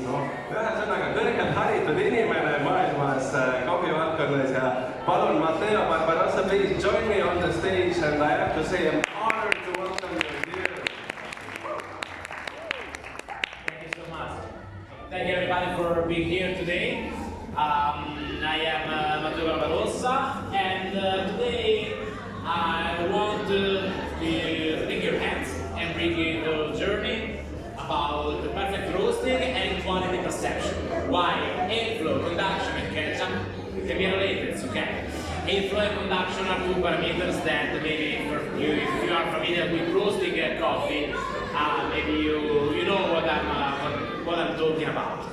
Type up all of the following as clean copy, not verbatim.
ühesõnaga kõrgelt haritud inimene maailmas kohvivaldkonnas ja palun, Matteo Barbarossa, please join me on the stage and I have to say I'm honored to welcome you here. Thank you so much. Thank you everybody for being here today. I am Matteo Barbarossa and today I want to take your hands and bring you a journey about the perfect roasting and quality perception. Why airflow, conduction and ketchup can be related, okay? Airflow and conduction are two parameters that maybe if you are familiar with roasting coffee, maybe you know what I'm talking about.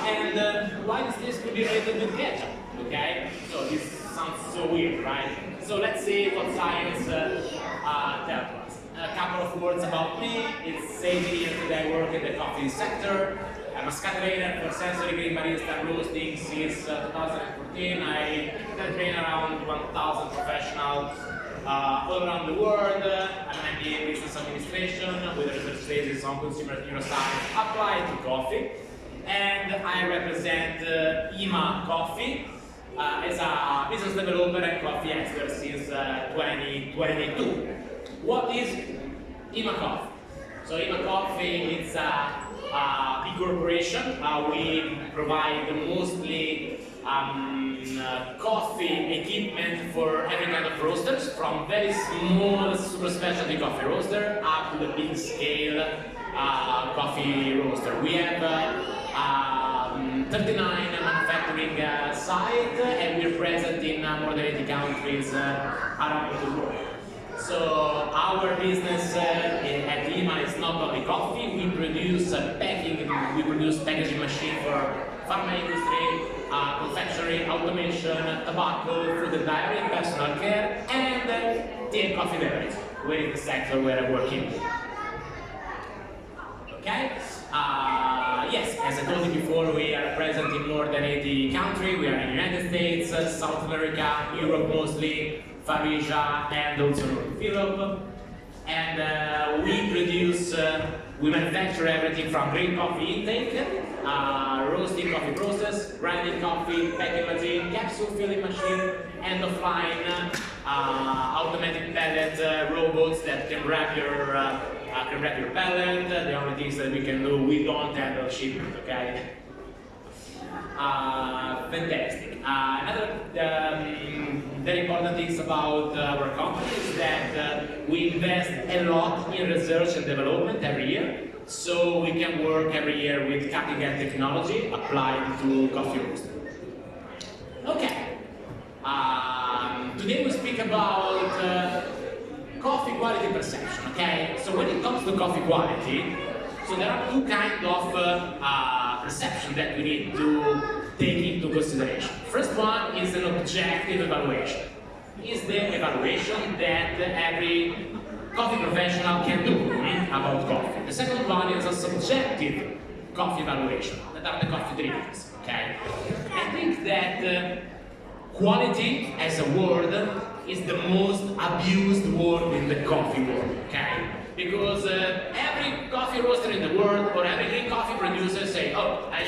And why this could be related with ketchup, okay? So this sounds so weird, right? So let's see what science tells us. A couple of words about me. It's 18 years that I work in the coffee sector. I'm a scatterator for sensory green barista roasting since 2014. I train around 1,000 professionals all around the world. I'm an MBA in business administration with a research thesis on consumer neuroscience applied to coffee. And I represent IMA Coffee as a business developer and coffee expert since 2022. What is IMA Coffee? So IMA Coffee is a big corporation. We provide mostly coffee equipment for every kind of roasters, from very small super specialty coffee roaster up to the big scale coffee roaster. We have 39 manufacturing sites and we're present in more than 80 countries around the world. So our business at IMA is not only coffee. We produce packaging machine for pharma industry, confectionery, automation, tobacco, food and dairy, personal care, and tea and coffee beverage, where is the sector where I work in. Okay? Yes, as I told you before, we are present in more than 80 countries. We are in the United States, South America, Europe mostly, Far Asia, and also North Europe. And we manufacture everything from green coffee intake, roasting coffee process, grinding coffee, packing machine, capsule filling machine, end-of-line automatic pellet robots that can wrap your pellet. The only things that we can do, we don't handle shipment, okay? Fantastic. Another very important things about our company is that we invest a lot in research and development every year, so we can work every year with cutting-edge technology applied to coffee roasting. Okay. Today we speak about coffee quality perception. Okay. So when it comes to coffee quality, so there are two kinds of perception that we need to take into consideration. First one is an objective evaluation. Is the evaluation that every coffee professional can do about coffee. The second one is a subjective coffee evaluation, that are the coffee drinkers. Okay? I think that quality as a word is the most abused word in the coffee world. Okay? Because every coffee roaster in the world or every green coffee producer say, oh, I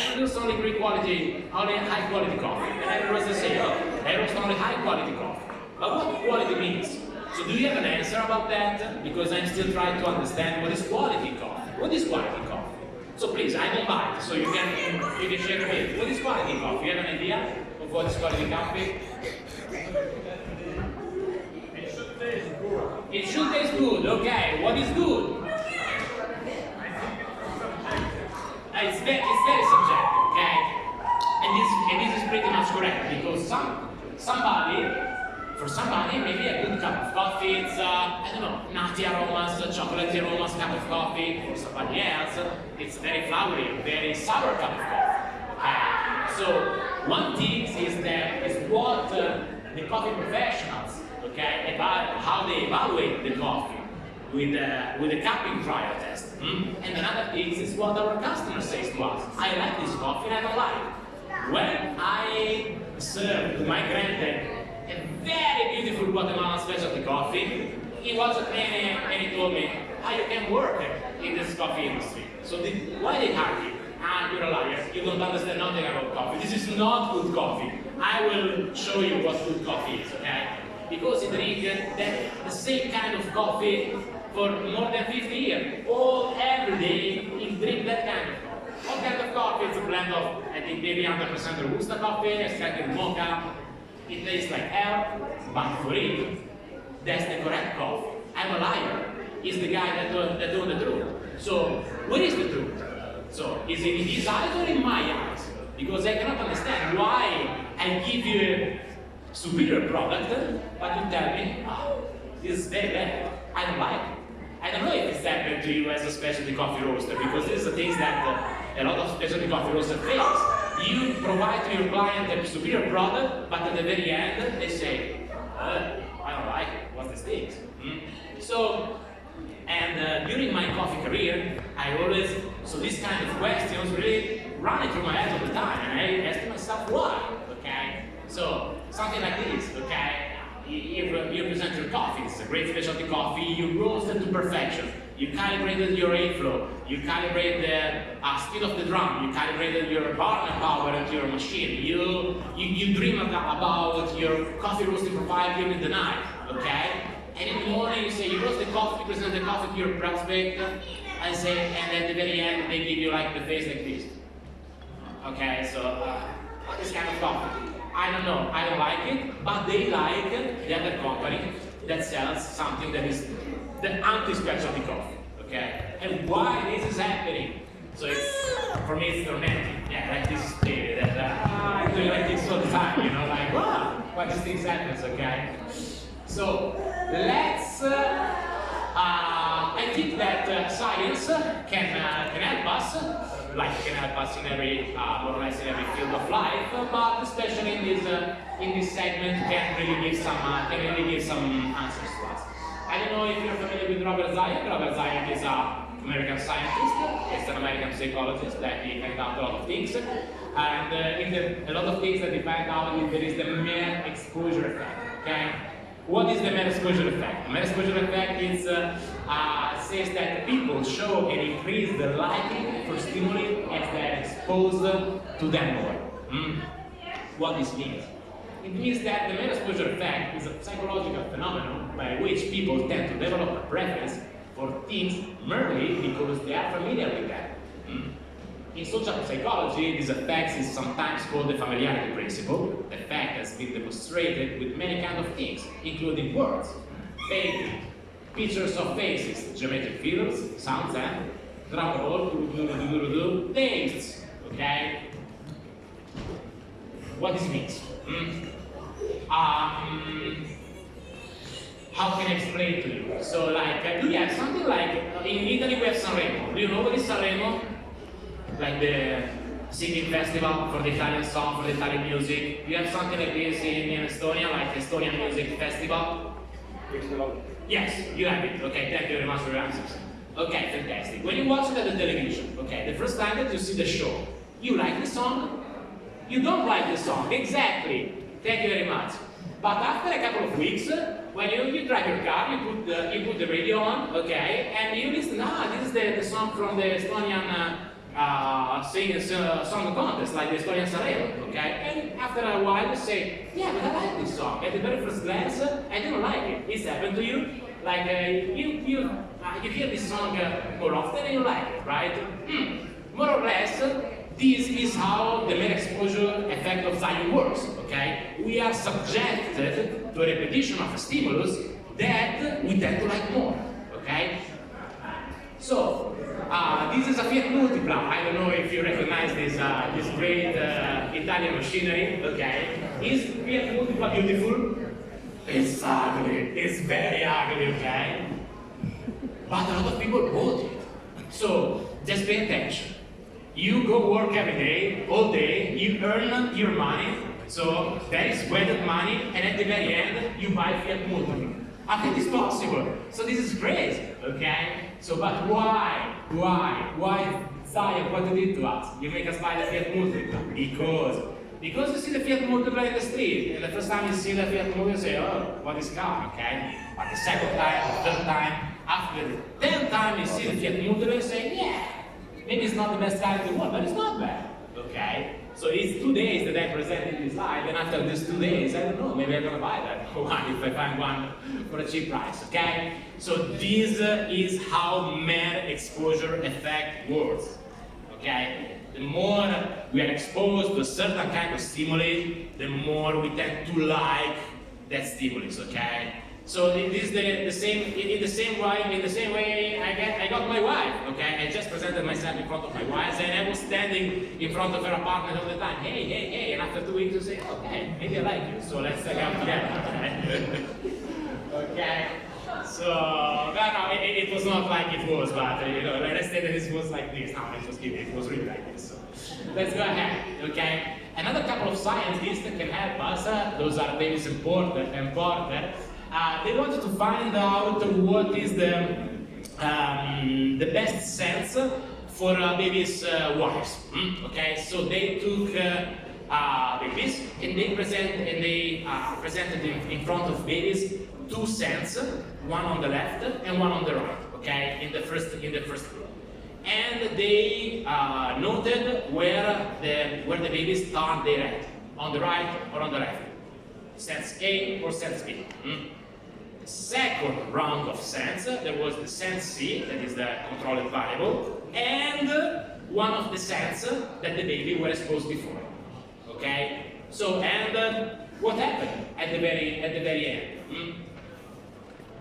produce only green quality, only high quality coffee. And every roaster say, oh, I roast only high quality coffee. But what quality means? So do you have an answer about that? Because I'm still trying to understand what is quality coffee. What is quality coffee? So please, I'm on mic, so you can share with me. What is quality coffee? You have an idea of what is quality coffee? It should taste good, okay. What is good? It's very subjective, okay? And this is pretty much correct, because for somebody, maybe a good cup of coffee, it's, I don't know, nutty aromas, chocolatey aromas cup of coffee. For somebody else, it's very flowery, very sour cup of coffee. So one thing is what the coffee professionals, okay, about how they evaluate the coffee with the cupping trial test. And another thing is what our customer says to us. I like this coffee and I don't like it. When I served to my granddad a very beautiful Guatemalan specialty coffee, he was at me and he told me how you can work in this coffee industry. So why they hired you? you're a liar. You don't understand nothing about coffee. This is not good coffee. I will show you what good coffee is, okay? Because you drink the same kind of coffee for more than 50 years. Every day, you drink that kind of coffee. What kind of coffee? It's a blend of, I think, maybe 100% Robusta coffee, extracted mocha. It tastes like hell, but for it, that's the correct coffee. I'm a liar. He's the guy that told the truth. So, what is the truth? So, is it in his eyes or in my eyes? Because I cannot understand why I give you a superior product, but you tell me, oh, this is very bad. I don't like it. I don't know if it's happened to you as a specialty coffee roaster, because this is the things that a lot of specialty coffee roasters face. You provide to your client a superior product, but at the very end, they say, I don't like it. What's this thing? So, and during my coffee career, I always, so these kind of questions really running through my head all the time, and I asked myself why, okay? So, something like this, okay? You present your coffee, it's a great specialty coffee, you roast it to perfection, you calibrated your airflow, you calibrate the speed of the drum, you calibrated your burner power into your machine, you dream about your coffee roasting for 5 years in the night, okay? And in the morning you say you roast the coffee, you present the coffee to your prospect, and at the very end they give you like the face like this. Okay, so what is kind of coffee? I don't know, I don't like it, but they like the other company that sells something that is the anti-specialty coffee, okay? And why this is happening? So it's, for me it's tormenting, yeah, like this theory that I do like this all the time, you know, like, wow, why these things happens, okay? So, let's, I think that science can help us, like can help us in every, more or less in every field of life, but especially in this segment can really give some answers to us. I don't know if you're familiar with Robert Zayak. Robert Zayak is an American scientist, he's an American psychologist that he found out a lot of things, and a lot of things that he found out there is the mere exposure effect, okay? What is the mere exposure effect? The mere exposure effect is, says that people show and increase the liking for stimuli as they are exposed to them more. What this means? It means that the mere exposure effect is a psychological phenomenon by which people tend to develop a preference for things merely because they are familiar with them. In social psychology, this effect is sometimes called the familiarity principle. The fact has been demonstrated with many kinds of things, including words, painting, pictures of faces, geometric figures, sounds, drum roll, tastes, okay? What this means? How can I explain to you? So, like, we have something like, in Italy we have Sanremo. Do you know what is Sanremo? Like the singing festival for the Italian song, for the Italian music. You have something like this in Estonia, like the Estonian Music Festival? Yes, you have it. Okay, thank you very much for your answers. Okay, fantastic. When you watch it at the television, okay, the first time that you see the show, you like the song? You don't like the song, exactly. Thank you very much. But after a couple of weeks, when you drive your car, you put the radio on, okay, and you listen, this is the song from the Estonian song contest, like the Estonian Sanremo, okay? And after a while you say, yeah, but I like this song. At the very first glance, I didn't like it. It's happened to you? Like, you hear this song more often and you like it, right? More or less, this is how the mere exposure effect of science works, okay? We are subjected to a repetition of a stimulus that we tend to like more, okay? So, this is a Fiat Multipla. I don't know if you recognize this great Italian machinery, okay? Is Fiat Multipla beautiful? It's ugly. It's very ugly, okay? But a lot of people bought it. So, just pay attention. You go work every day, all day, you earn your money, so that is sweated money, and at the very end, you buy Fiat Multipla. How can this possible? So this is great, okay? So, but why? Why Zayak, what you did to us? You make us buy the Fiat Multipla. Because you see the Fiat Multipla in the street, and the first time you see the Fiat Multipla, you say, oh, what is car, okay? But the second time, the third time, after the 10th time you see the Fiat Multipla, you say, yeah, maybe it's not the best guy in the world, but it's not bad, okay? So it's 2 days that I presented this slide, and after these 2 days, I don't know, maybe I'm gonna buy that one if I find one for a cheap price, okay? So this is how mad exposure effect works, okay? The more we are exposed to a certain kind of stimuli, the more we tend to like that stimulus, okay? So it is the same in the same way I got my wife, okay? I just presented myself in front of my wife, and I was standing in front of her apartment all the time. Hey, hey, hey, and after 2 weeks you say, okay, maybe I like you, so let's take out together, okay? Okay. So no, it was not like it was, but you know, let's say that it was like this. No, let's just kidding. It was really like this. So let's go ahead, okay? Another couple of scientists that can help us. Those are Davis and Porter. They wanted to find out what is the best sense for babies' wives. Okay, so they took babies and they presented in front of babies 2 scents, one on the left and one on the right. Okay, in the first group, and they noted where the babies turn their head, on the right or on the left, sense A or sense B. The second round of sense, there was the sense C, that is the controlled variable, and one of the sense that the baby were exposed before. Okay? So, and what happened at the very end?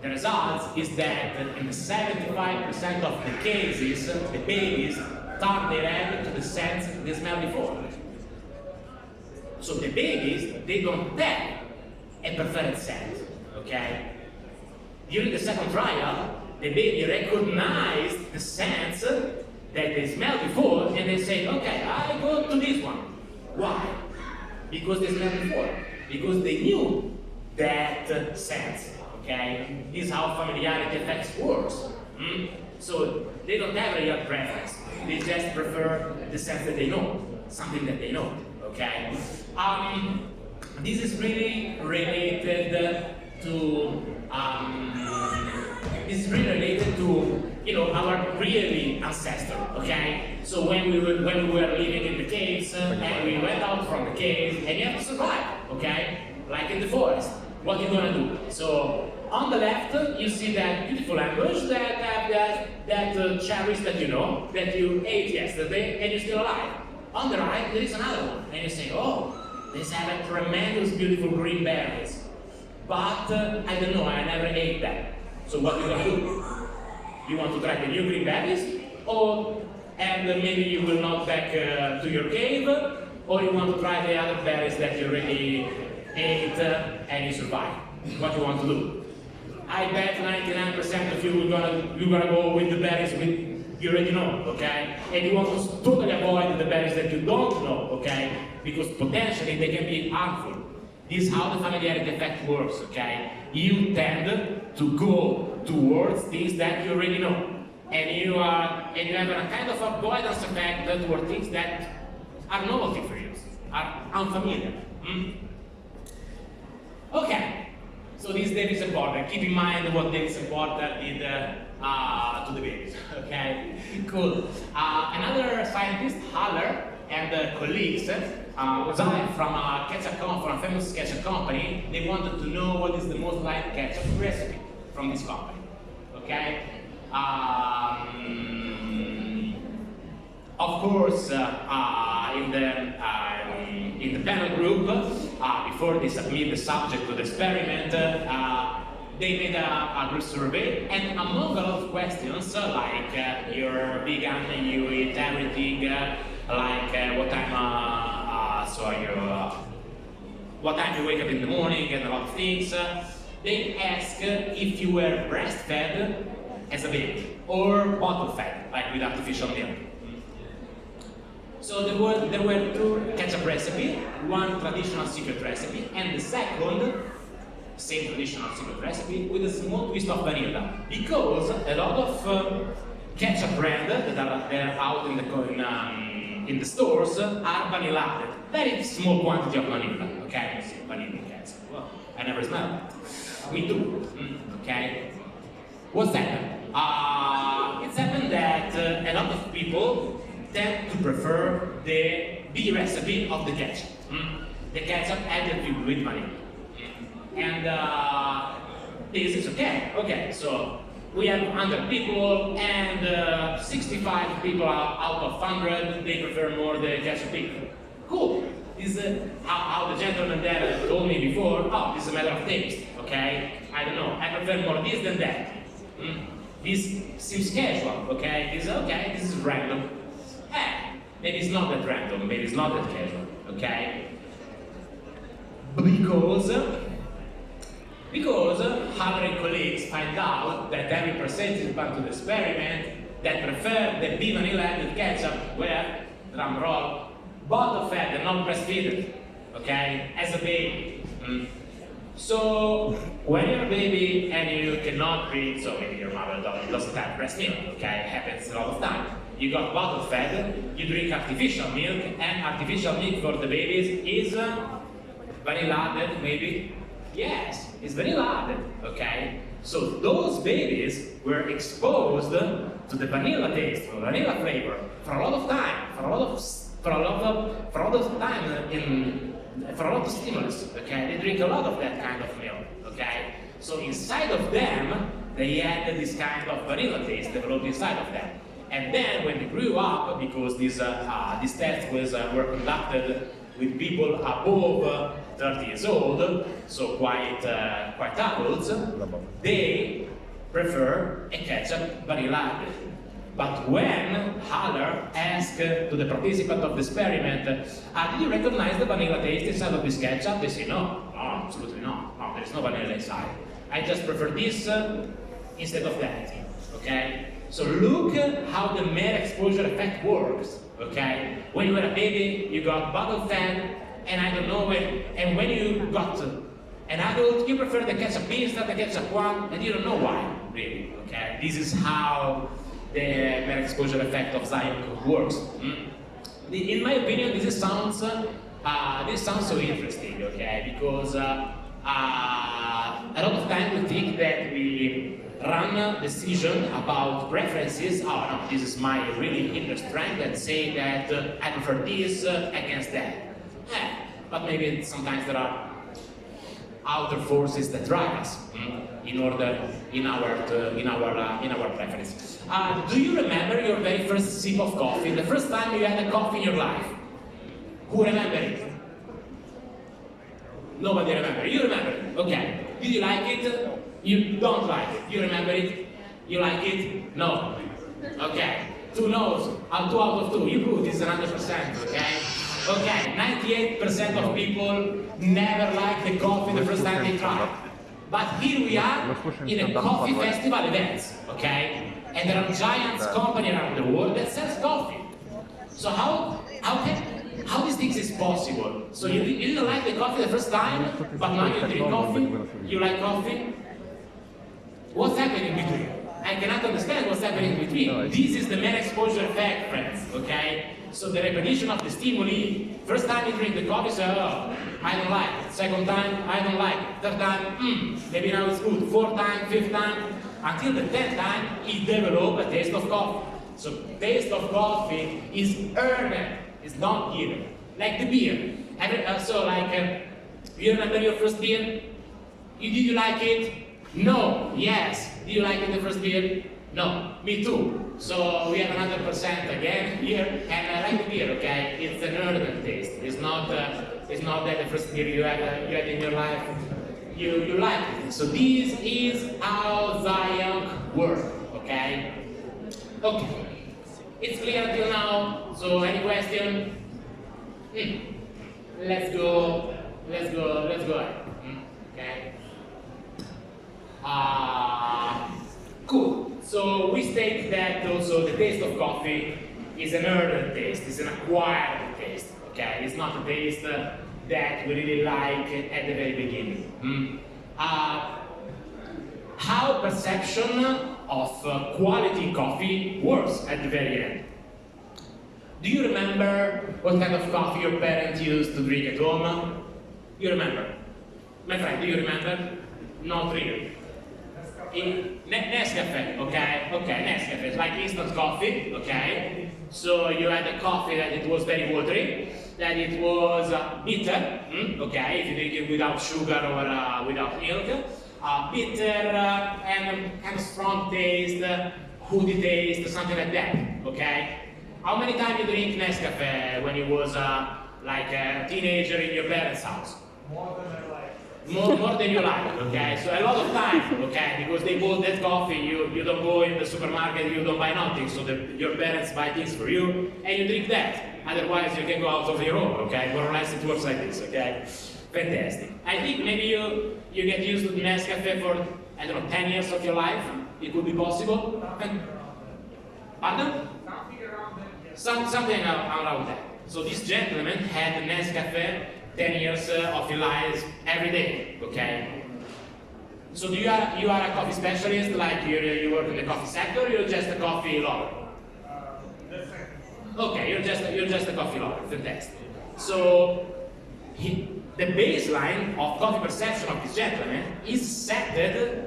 The result is that in 75% of the cases, the babies turn their head to the sense they smelled before. So the babies, they don't have a preferred scent. Okay? During the second trial, the baby recognized the scents that they smelled before, and they say, okay, I go to this one. Why? Because they smelled before. Because they knew that sense. Okay? This is how familiarity effects works. So they don't have a real preference. They just prefer the sense that they know, something that they know. Okay? This is really related to you know, our really ancestor, okay? So when we were living in the caves and we went out from the cave, and you have to survive, okay? Like in the forest, what are you gonna do? So on the left, you see that beautiful ambush that have that cherries that you know, that you ate yesterday, and you're still alive. On the right, there is another one, and you say, oh, these have a tremendous, beautiful green berries. But I don't know, I never ate them. So what are you gonna do? You want to try the new green berries, and maybe you will not back to your cave, or you want to try the other berries that you already ate and you survive. What do you want to do? I bet 99% of you you're gonna go with the berries you already know, okay? And you want to totally avoid the berries that you don't know, okay? Because potentially they can be harmful. This is how the familiarity effect works, okay? You tend to go towards things that you already know. And you have a kind of avoidance effect toward things that are novelty for you, are unfamiliar. Okay, so this is Davis and Porter. Keep in mind what Davis and Porter did to the babies, okay? Cool. Another scientist, Haller, and colleagues, from a ketchup company, a famous ketchup company. They wanted to know what is the most liked ketchup recipe from this company. Okay? Of course, in the panel group, before they submit the subject to the experiment, they made a group survey, and among a lot of questions, like you're vegan, you eat everything, like what time you wake up in the morning, and a lot of things. They ask if you were breastfed as a baby or bottle-fed, like with artificial milk. So there were 2 ketchup recipes, one traditional secret recipe, and the second same traditional secret recipe with a small twist of vanilla, because a lot of ketchup brands that are out in the stores are vanilla, very small quantity of vanilla. Okay, you see vanilla ketchup. Well, I never smelled it. Me too. Okay. What's happened? It's happened that a lot of people tend to prefer the B recipe of the ketchup. The ketchup added with vanilla. And this is okay. Okay, so we have 100 people, and 65 people out of 100, they prefer more the ketchup beef. Cool. This is how the gentleman there told me before. Oh, this is a matter of taste, okay? I don't know. I prefer more this than that. This seems casual, okay? This is random. Maybe it's not that random, maybe it's not that casual, okay? Because Haller and colleagues find out that every participant to the experiment that preferred the B vanilla added ketchup were, drum roll, bottle fed and not breastfeeded, okay, as a baby. So when you're a baby and you cannot breathe, so maybe your mother doesn't have breast milk, okay, it happens a lot of time. You got bottle fed, you drink artificial milk, and artificial milk for the babies is vanilla added, maybe? Yes, it's vanilla added, okay? So those babies were exposed to the vanilla taste, or vanilla flavor, for a lot of time, for a lot of stimulus, okay? They drink a lot of that kind of milk, okay? So inside of them, they had this kind of vanilla taste developed inside of them. And then when they grew up, because these tests were conducted with people above 30 years old, so quite adults, they prefer a ketchup vanilla. But when Haller asked to the participant of the experiment, did you recognize the vanilla taste inside of this ketchup? They say, no, absolutely not. No, there is no vanilla inside. I just prefer this instead of that, okay? So look how the mere exposure effect works, okay? When you were a baby, you got bottle fed, and I don't know when, and when you got an adult, you prefer the ketchup B instead of the ketchup 1, and you don't know why, really, okay? This is how the mere exposure effect of Zion works. In my opinion, this sounds so interesting, okay? Because a lot of time we think that we run a decision about preferences. Oh no, this is my really inner strength, and say that I prefer this against that. But maybe sometimes there are outer forces that drive us in our preference. Do you remember your very first sip of coffee? The first time you had a coffee in your life? Who remember it? Nobody remember. You remember it? Okay. Did you like it? You don't like it. You remember it? You like it? No. Okay. 2 no's. 2 out of 2. You good. It's 100%. Okay. Okay. 98% of people never like the coffee the first time they try. But here we are in a coffee festival event. Okay. And there are giant companies around the world that sells coffee. So how this thing is possible? So you didn't like the coffee the first time, but now you drink coffee? You like coffee? What's happening between? I cannot understand what's happening between. This is the mere exposure effect, friends, okay? So the repetition of the stimuli, first time you drink the coffee, so, oh, I don't like it. Second time, I don't like it. Third time, maybe now it's good. 4th time, 5th time, until the 10th time, you develop a taste of coffee. So taste of coffee is earned, it's not given. Like the beer. You remember your first beer? Did you like it? No. Yes. Did you like it the first beer? No. Me too. So we have 100% again here, and I like the beer. Okay, it's an earned taste. It's not that the first beer you had in your life you like it. So this is how Zion works. Okay. Okay. It's clear until now. So any question? Let's go ahead. Okay. Cool. So we state that also the taste of coffee is an earned taste, it's an acquired taste. Okay, it's not a taste that we really like at the very beginning. How perception of quality coffee works at the very end. Do you remember what kind of coffee your parents used to drink at home? You remember? My friend, do you remember? Not really. Nescafe, okay? Okay, Nescafe, it's like instant coffee, okay? So you had a coffee that it was very watery, that it was bitter, okay, if you drink it without sugar or without milk, bitter and kind of strong taste, woody taste, something like that, okay? How many times you drink Nescafe when you was like a teenager in your parents' house? More than I like. More than you like, okay? So a lot of time, okay? Because they bought that coffee, you don't go in the supermarket, you don't buy nothing, so your parents buy things for you, and you drink that. Otherwise, you can go out of your own, okay? More or less it works like this, okay? Fantastic. I think maybe you get used to Nescafe for, I don't know, 10 years of your life. It could be possible. Pardon? Something around that. So this gentleman had Nescafe 10 years of his life every day, okay? So you are a coffee specialist, like you work in the coffee sector, or you're just a coffee lover? Okay, you're just a coffee lover, fantastic. So the baseline of coffee perception of this gentleman is set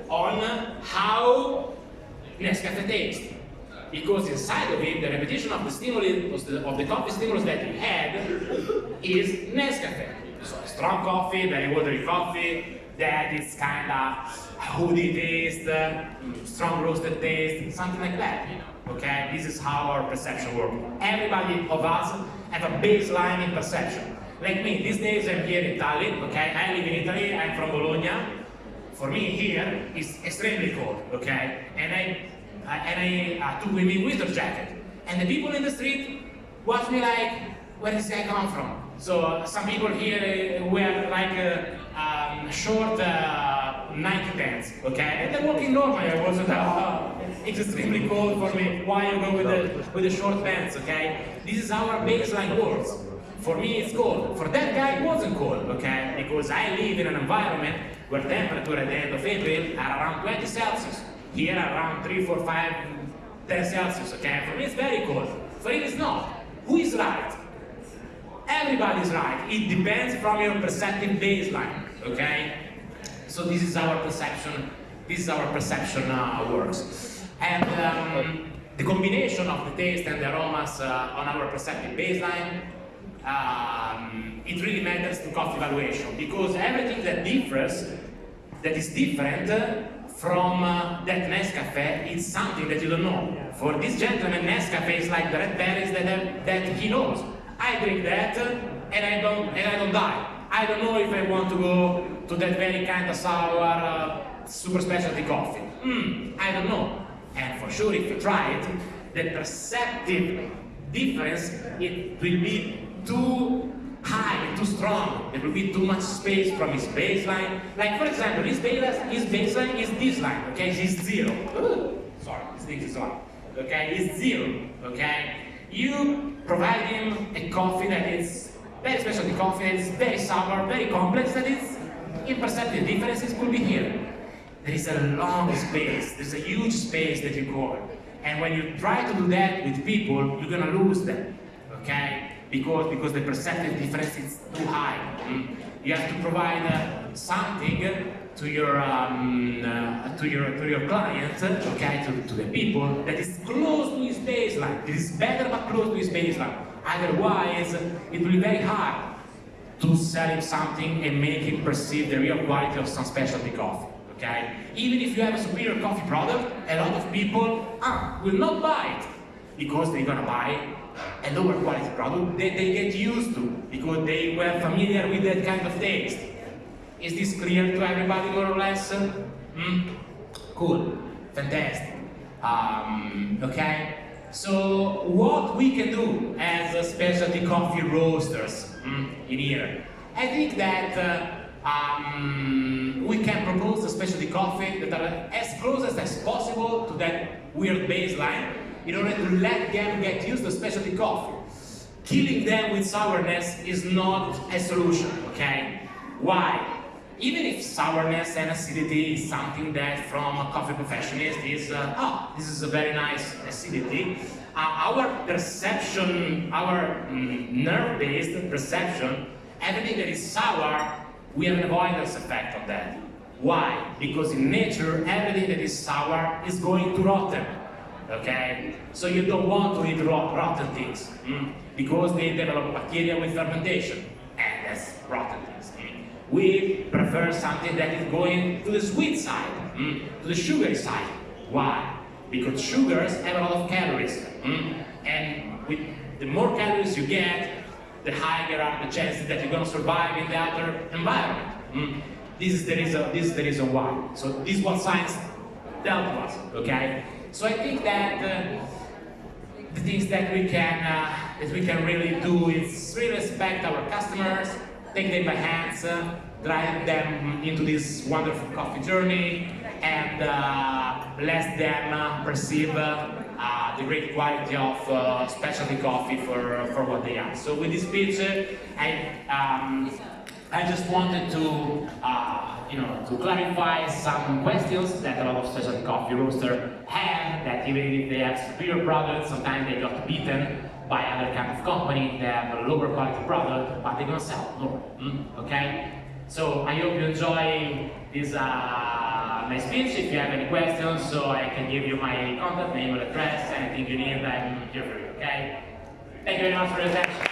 on how Nescafe tastes. Because inside of it, the repetition of the stimulus, of the coffee stimulus that you had is Nescafe. So a strong coffee, very watery coffee, that is kind of woody taste, strong roasted taste, something like that. Okay, this is how our perception works. Everybody of us have a baseline in perception. Like me, these days I'm here in Tallinn, okay? I live in Italy, I'm from Bologna. For me here, it's extremely cold, okay? And I took with me winter jacket. And the people in the street watch me like, where does this guy come from? So some people here wear like short Nike pants, okay? And they're walking normally. I was like, oh, it's extremely cold for me. Why you go with the short pants, okay? This is our baseline words. For me, it's cold. For that guy, it wasn't cold, okay? Because I live in an environment where temperature at the end of April are around 20 Celsius. Here, around 3, 4, 5, 10 Celsius, okay? For me, it's very cold. For him, it's not. Who is right? Everybody's right. It depends from your perceptive baseline, okay? So this is our perception. This is our perception works. And the combination of the taste and the aromas on our perceptive baseline, it really matters to coffee evaluation, because everything that differs, that is different from that Nescafe, is something that you don't know. For this gentleman, Nescafe is like the red berries that he knows. I drink that and I don't die. I don't know if I want to go to that very kind of sour, super specialty coffee. I don't know. And for sure, if you try it, the perceptive difference, it will be too high, too strong. There will be too much space from his baseline. Like for example, his baseline is this line, okay? It's 0. Ooh, sorry, this thing is on. Okay, it's 0, okay? You provide him a coffee that is very specialty coffee, that is very sour, very complex, that is imperceptible differences could be here. There is a long space, there's a huge space that you cover. And when you try to do that with people, you're gonna lose them, okay? Because the perceptive difference is too high. You have to provide something to your client, okay, to the people, that is close to his baseline. It is better but close to his baseline. Otherwise, it will be very hard to sell him something and make him perceive the real quality of some specialty coffee. Okay? Even if you have a superior coffee product, a lot of people will not buy it because they're gonna buy a lower quality product that they get used to because they were familiar with that kind of taste. Is this clear to everybody more or less? Cool, fantastic. Okay, so what we can do as a specialty coffee roasters in here? I think that we can propose a specialty coffee that are as closest as possible to that weird baseline in order to let them get used to specialty coffee. Killing them with sourness is not a solution, okay? Why? Even if sourness and acidity is something that from a coffee professionist is, this is a very nice acidity, our perception, our nerve-based perception, everything that is sour, we have an avoidance effect of that. Why? Because in nature, everything that is sour is going to rotten. okay? So you don't want to eat rotten things, because they develop bacteria with fermentation, and that's rotten things. We prefer something that is going to the sweet side, to the sugary side. Why? Because sugars have a lot of calories, and the more calories you get, the higher are the chances that you're going to survive in the outer environment. This is the reason why. So this is what science tells us, okay? So I think that the things that we can really do is really respect our customers, take them by hands, drive them into this wonderful coffee journey, and let them perceive the great quality of specialty coffee for what they are. So with this speech, I just wanted to to clarify some questions that a lot of specialty coffee roasters have, that even if they have superior products, sometimes they got beaten by other kind of company that have a lower quality product, but they're gonna sell more. Okay? So I hope you enjoy this my speech. If you have any questions, so I can give you my contact, name, or address, anything you need, I'm here for you. Okay? Thank you very much for your attention.